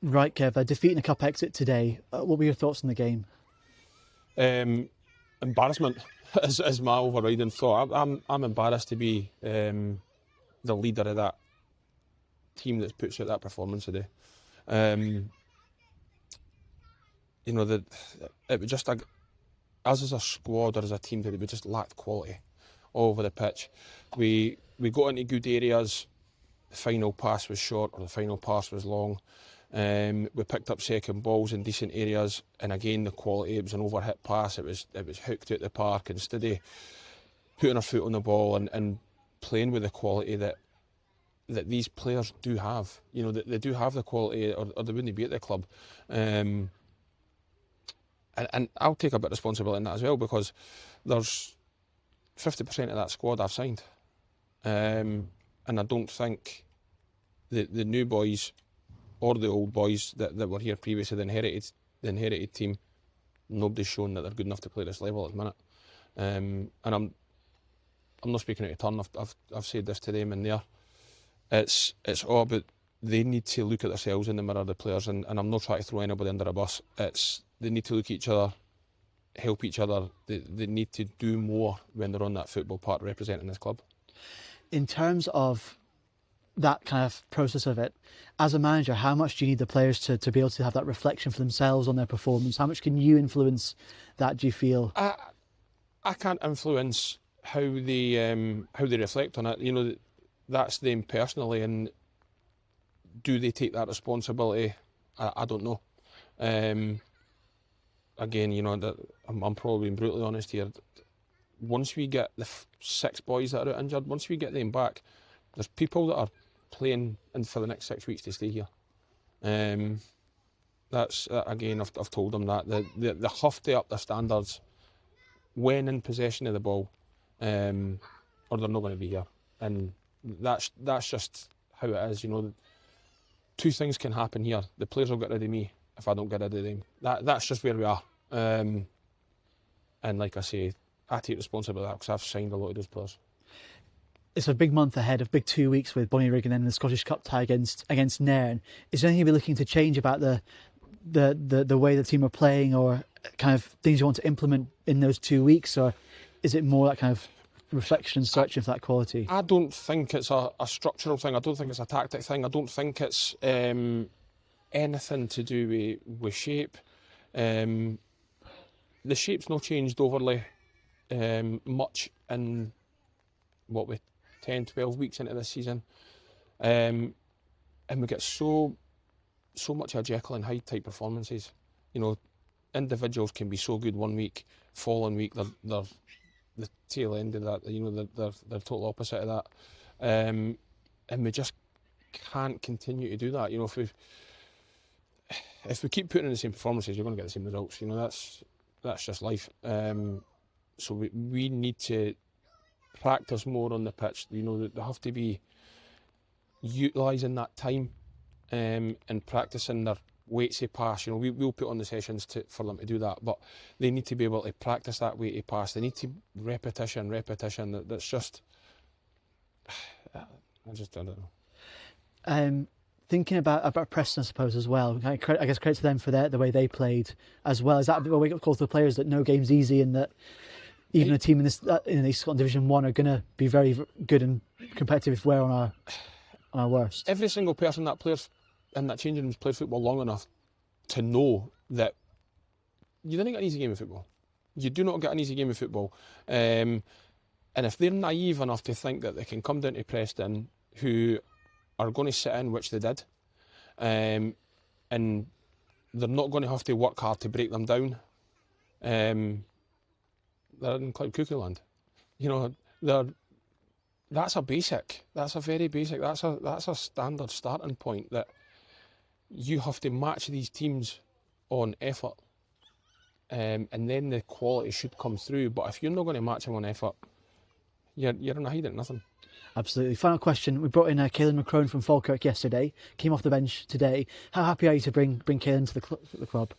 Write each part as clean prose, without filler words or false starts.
Right, Kev, defeating a cup exit today. What were your thoughts on the game? Embarrassment is my overriding thought. I'm embarrassed to be the leader of that team that puts out that performance today. It was just us as a squad or as a team that we just lacked quality all over the pitch. We got into good areas. The final pass was short or the final pass was long. We picked up second balls in decent areas, and again the quality. It was an overhit pass. It was hooked out the park. Instead of putting our foot on the ball and playing with the quality that these players do have, that they do have the quality, or they wouldn't be at the club. And I'll take a bit of responsibility in that as well, because there's 50% of that squad I've signed, and I don't think the new boys or the old boys that were here previously, the inherited team, nobody's shown that they're good enough to play this level at the minute. And I'm not speaking out of turn. I've said this to them and there. It's all about, they need to look at themselves in the mirror, the players, and I'm not trying to throw anybody under a bus. They need to look at each other, help each other. They need to do more when they're on that football park representing this club. In terms of that kind of process of it, as a manager, how much do you need the players to be able to have that reflection for themselves on their performance? How much can you influence that, do you feel? I can't influence how they reflect on it. That's them personally, and do they take that responsibility? I don't know. Again, I'm probably being brutally honest here. Once we get the 6 boys that are out injured, once we get them back, there's people that are playing and for the next 6 weeks to stay here. That's again, I've told them that they have to up their standards when in possession of the ball, or they're not going to be here. And that's just how it is. Two things can happen here. The players will get rid of me if I don't get rid of them. That's just where we are. And like I say, I take responsibility because I've signed a lot of those players. It's a big month ahead, a big 2 weeks with Bonnyrigg and then the Scottish Cup tie against Nairn. Is there anything you're looking to change about the way the team are playing, or kind of things you want to implement in those 2 weeks, or is it more that kind of reflection and searching for that quality? I don't think it's a structural thing. I don't think it's a tactic thing. I don't think it's anything to do with shape. The shape's not changed overly much in what we 10, 12 weeks into this season, and we get so much of Jekyll and Hyde type performances. Individuals can be so good one week, following week they're the tail end of that. They're total opposite of that, and we just can't continue to do that. If we keep putting in the same performances, you're going to get the same results. That's just life. So we need to practice more on the pitch. They have to be utilising that time and practicing their weighty pass. We'll put on the sessions for them to do that, but they need to be able to practice that weighty pass. They need to repetition. That's just, I don't know. Thinking about Preston, I suppose, as well. I guess credit to them for the way they played as well. Is that a bit of a wake-up call to the players that no game's easy, and that even a team in the Scotland Division 1 are going to be very good and competitive if we're on our worst? Every single person that plays in that changing room has played football long enough to know that you didn't get an easy game of football. You do not get an easy game of football. And if they're naive enough to think that they can come down to Preston, who are going to sit in, which they did, and they're not going to have to work hard to break them down, they're in Cloud Cuckoo Land. That's a basic. That's a very basic. That's a standard starting point that you have to match these teams on effort, and then the quality should come through. But if you're not going to match them on effort, you're in a hiding nothing. Absolutely. Final question. We brought in Caelan McCrone from Falkirk yesterday. Came off the bench today. How happy are you to bring Caelan to the club?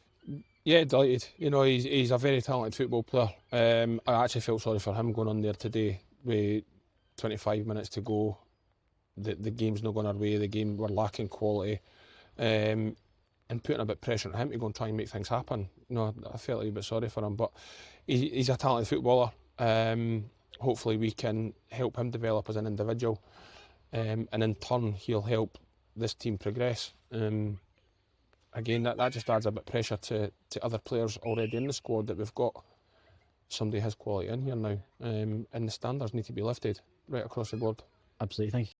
Yeah, delighted. He's a very talented football player. I actually felt sorry for him going on there today with 25 minutes to go. The game's not going our way. We're lacking quality. and putting a bit of pressure on him to go and try and make things happen. You know, I felt a wee bit sorry for him, but he's a talented footballer. Hopefully we can help him develop as an individual, and in turn he'll help this team progress. Again, that just adds a bit of pressure to other players already in the squad, that we've got somebody his quality in here now, and the standards need to be lifted right across the board. Absolutely, thank you.